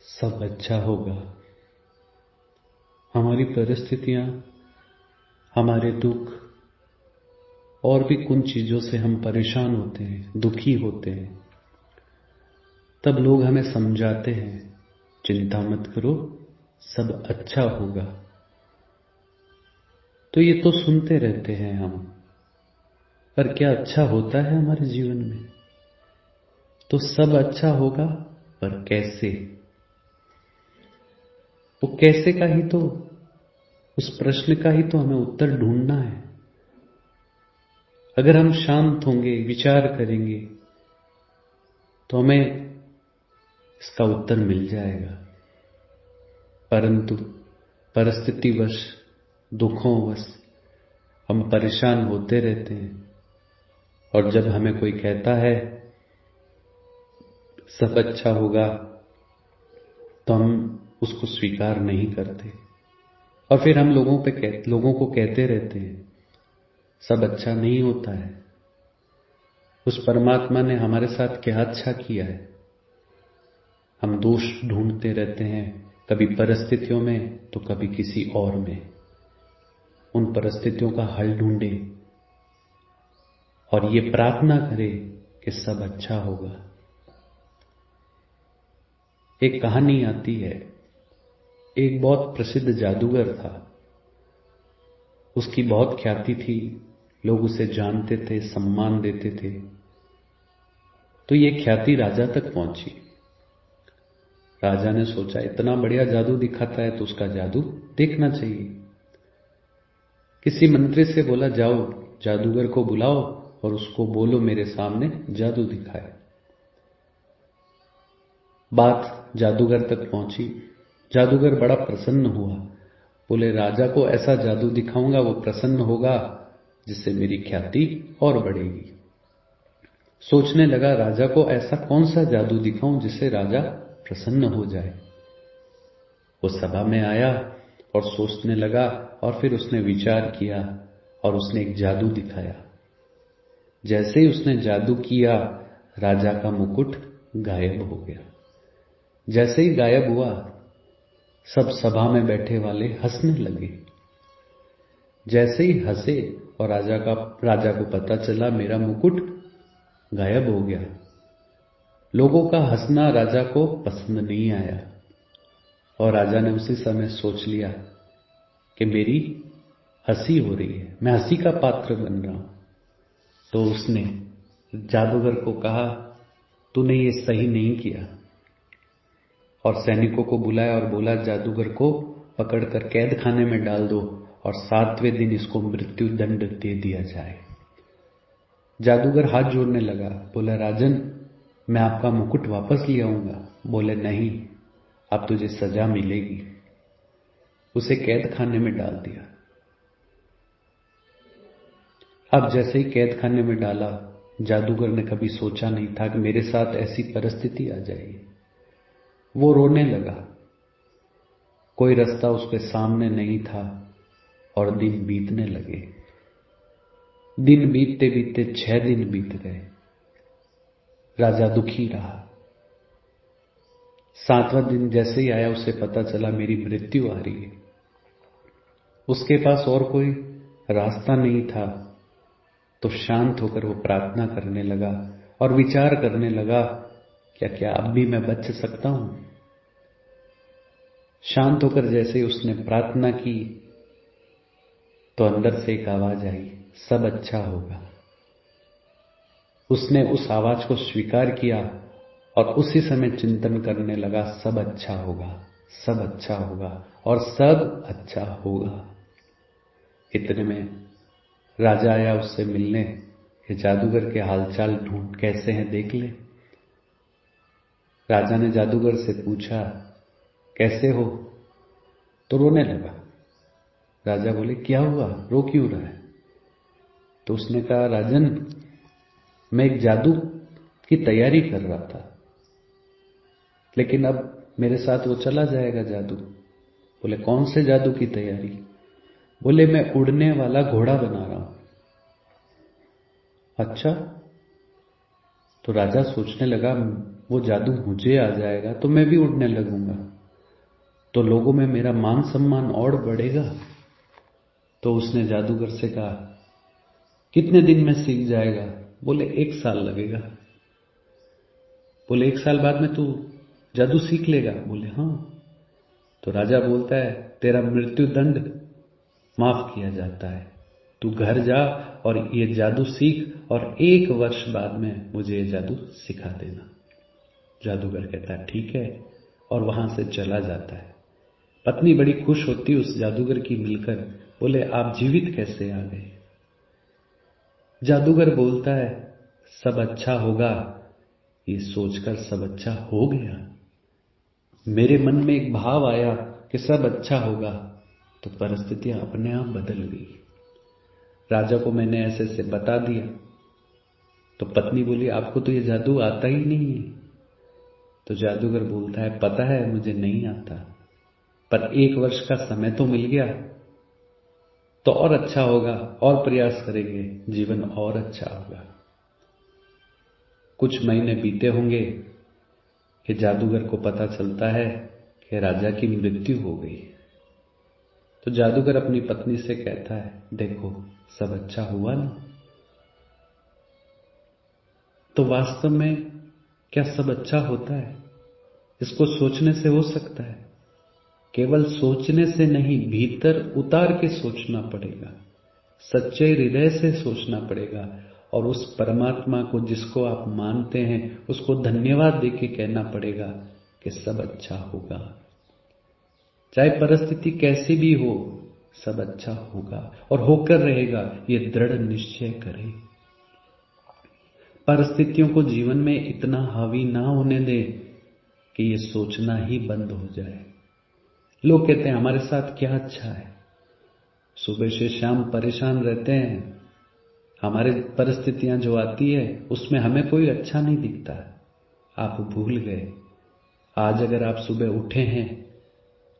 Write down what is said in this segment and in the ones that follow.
सब अच्छा होगा। हमारी परिस्थितियां, हमारे दुख और भी कुछ चीजों से हम परेशान होते हैं, दुखी होते हैं। तब लोग हमें समझाते हैं, चिंता मत करो, सब अच्छा होगा। तो ये तो सुनते रहते हैं हम, पर क्या अच्छा होता है हमारे जीवन में? तो सब अच्छा होगा, पर कैसे? वो कैसे का ही तो, उस प्रश्न का ही तो हमें उत्तर ढूंढना है। अगर हम शांत होंगे, विचार करेंगे, तो हमें इसका उत्तर मिल जाएगा। परंतु परिस्थितिवश, दुखोंवश हम परेशान होते रहते हैं। और जब हमें कोई कहता है सब अच्छा होगा, तो हम उसको स्वीकार नहीं करते और फिर हम लोगों को कहते रहते हैं सब अच्छा नहीं होता है। उस परमात्मा ने हमारे साथ क्या अच्छा किया है? हम दोष ढूंढते रहते हैं, कभी परिस्थितियों में तो कभी किसी और में। उन परिस्थितियों का हल ढूंढें और ये प्रार्थना करें कि सब अच्छा होगा। एक कहानी आती है, एक बहुत प्रसिद्ध जादूगर था। उसकी बहुत ख्याति थी, लोग उसे जानते थे, सम्मान देते थे। तो ये ख्याति राजा तक पहुंची। राजा ने सोचा इतना बढ़िया जादू दिखाता है तो उसका जादू देखना चाहिए। किसी मंत्री से बोला, जाओ जादूगर को बुलाओ और उसको बोलो मेरे सामने जादू दिखाए। बात जादूगर तक पहुंची। जादूगर बड़ा प्रसन्न हुआ। बोले, राजा को ऐसा जादू दिखाऊंगा, वो प्रसन्न होगा, जिससे मेरी ख्याति और बढ़ेगी। सोचने लगा, राजा को ऐसा कौन सा जादू दिखाऊं जिससे राजा प्रसन्न हो जाए। वो सभा में आया और सोचने लगा और फिर उसने विचार किया और उसने एक जादू दिखाया। जैसे ही उसने जादू किया, राजा का मुकुट गायब हो गया। जैसे ही गायब हुआ, सब सभा में बैठे वाले हंसने लगे। जैसे ही हंसे और राजा को पता चला मेरा मुकुट गायब हो गया, लोगों का हंसना राजा को पसंद नहीं आया और राजा ने उसी समय सोच लिया कि मेरी हंसी हो रही है, मैं हंसी का पात्र बन रहा हूं। तो उसने जादूगर को कहा, तूने ये सही नहीं किया, और सैनिकों को बुलाया और बोला, जादूगर को पकड़कर कैद खाने में डाल दो और 7वें दिन इसको मृत्यु दंड दे दिया जाए। जादूगर हाथ जोड़ने लगा, बोला, राजन मैं आपका मुकुट वापस ले आऊंगा। बोले, नहीं, अब तुझे सजा मिलेगी। उसे कैद खाने में डाल दिया। अब जैसे ही कैद खाने में डाला, जादूगर ने कभी सोचा नहीं था कि मेरे साथ ऐसी परिस्थिति आ जाएगी। वो रोने लगा। कोई रास्ता उसके सामने नहीं था और दिन बीतने लगे। दिन बीतते बीतते 6 दिन बीत गए। राजा दुखी रहा। 7वां दिन जैसे ही आया, उसे पता चला मेरी मृत्यु आ रही है। उसके पास और कोई रास्ता नहीं था, तो शांत होकर वो प्रार्थना करने लगा और विचार करने लगा, क्या अब भी मैं बच सकता हूं? शांत होकर जैसे उसने प्रार्थना की, तो अंदर से एक आवाज आई, सब अच्छा होगा। उसने उस आवाज को स्वीकार किया और उसी समय चिंतन करने लगा, सब अच्छा होगा, सब अच्छा होगा और सब अच्छा होगा। इतने में राजा आया उससे मिलने कि जादूगर के हालचाल ढूंढ कैसे हैं देख ले। राजा ने जादूगर से पूछा, कैसे हो? तो रोने लगा। राजा बोले, क्या हुआ, रो क्यों रहा है? तो उसने कहा, राजन मैं एक जादू की तैयारी कर रहा था, लेकिन अब मेरे साथ वो चला जाएगा जादू। बोले, कौन से जादू की तैयारी? बोले, मैं उड़ने वाला घोड़ा बना रहा हूं। अच्छा। तो राजा सोचने लगा, वो जादू मुझे आ जाएगा तो मैं भी उड़ने लगूंगा, तो लोगों में मेरा मान सम्मान और बढ़ेगा। तो उसने जादूगर से कहा, कितने दिन में सीख जाएगा? बोले 1 साल लगेगा। बोले 1 साल बाद में तू जादू सीख लेगा? बोले हाँ। तो राजा बोलता है, तेरा मृत्यु दंड माफ किया जाता है, तू घर जा और ये जादू सीख और 1 वर्ष बाद में मुझे ये जादू सिखा देना। जादूगर कहता है ठीक है, और वहां से चला जाता है। पत्नी बड़ी खुश होती उस जादूगर की मिलकर, बोले आप जीवित कैसे आ गए? जादूगर बोलता है, सब अच्छा होगा ये सोचकर सब अच्छा हो गया। मेरे मन में एक भाव आया कि सब अच्छा होगा, तो परिस्थितियां अपने आप बदल गई। राजा को मैंने ऐसे से बता दिया। तो पत्नी बोली, आपको तो ये जादू आता ही नहीं है। तो जादूगर बोलता है, पता है मुझे नहीं आता, पर 1 वर्ष का समय तो मिल गया, तो और अच्छा होगा, और प्रयास करेंगे, जीवन और अच्छा होगा। कुछ महीने बीते होंगे कि जादूगर को पता चलता है कि राजा की मृत्यु हो गई। तो जादूगर अपनी पत्नी से कहता है, देखो सब अच्छा हुआ ना? तो वास्तव में क्या सब अच्छा होता है? इसको सोचने से हो सकता है? केवल सोचने से नहीं, भीतर उतार के सोचना पड़ेगा, सच्चे हृदय से सोचना पड़ेगा, और उस परमात्मा को जिसको आप मानते हैं उसको धन्यवाद देके कहना पड़ेगा कि सब अच्छा होगा। चाहे परिस्थिति कैसी भी हो, सब अच्छा होगा और होकर रहेगा, ये दृढ़ निश्चय करें। परिस्थितियों को जीवन में इतना हावी ना होने दे कि ये सोचना ही बंद हो जाए। लोग कहते हैं हमारे साथ क्या अच्छा है, सुबह से शाम परेशान रहते हैं, हमारी परिस्थितियां जो आती है उसमें हमें कोई अच्छा नहीं दिखता। आप भूल गए, आज अगर आप सुबह उठे हैं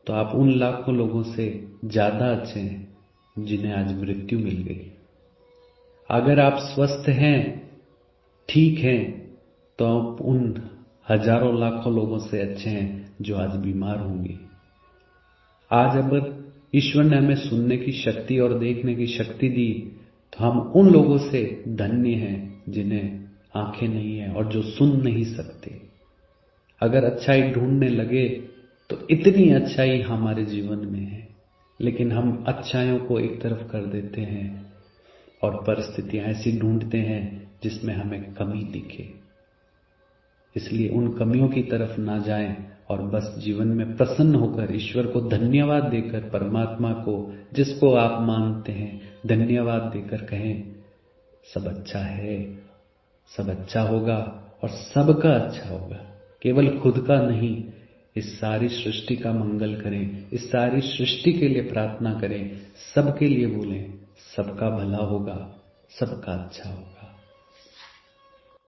तो आप उन लाखों लोगों से ज्यादा अच्छे हैं जिन्हें आज मृत्यु मिल गई। अगर आप स्वस्थ हैं, ठीक हैं, तो आप उन हजारों लाखों लोगों से अच्छे हैं जो आज बीमार होंगे। आज अगर ईश्वर ने हमें सुनने की शक्ति और देखने की शक्ति दी, तो हम उन लोगों से धन्य हैं जिन्हें आंखें नहीं है और जो सुन नहीं सकते। अगर अच्छाई ढूंढने लगे तो इतनी अच्छाई हमारे जीवन में है, लेकिन हम अच्छाइयों को एक तरफ कर देते हैं और परिस्थितियां ऐसी ढूंढते हैं जिसमें हमें कमी दिखे। इसलिए उन कमियों की तरफ ना जाएं और बस जीवन में प्रसन्न होकर ईश्वर को धन्यवाद देकर, परमात्मा को जिसको आप मानते हैं धन्यवाद देकर कहें, सब अच्छा है, सब अच्छा होगा और सबका अच्छा होगा। केवल खुद का नहीं, इस सारी सृष्टि का मंगल करें, इस सारी सृष्टि के लिए प्रार्थना करें, सबके लिए बोलें, सबका भला होगा, सबका अच्छा होगा।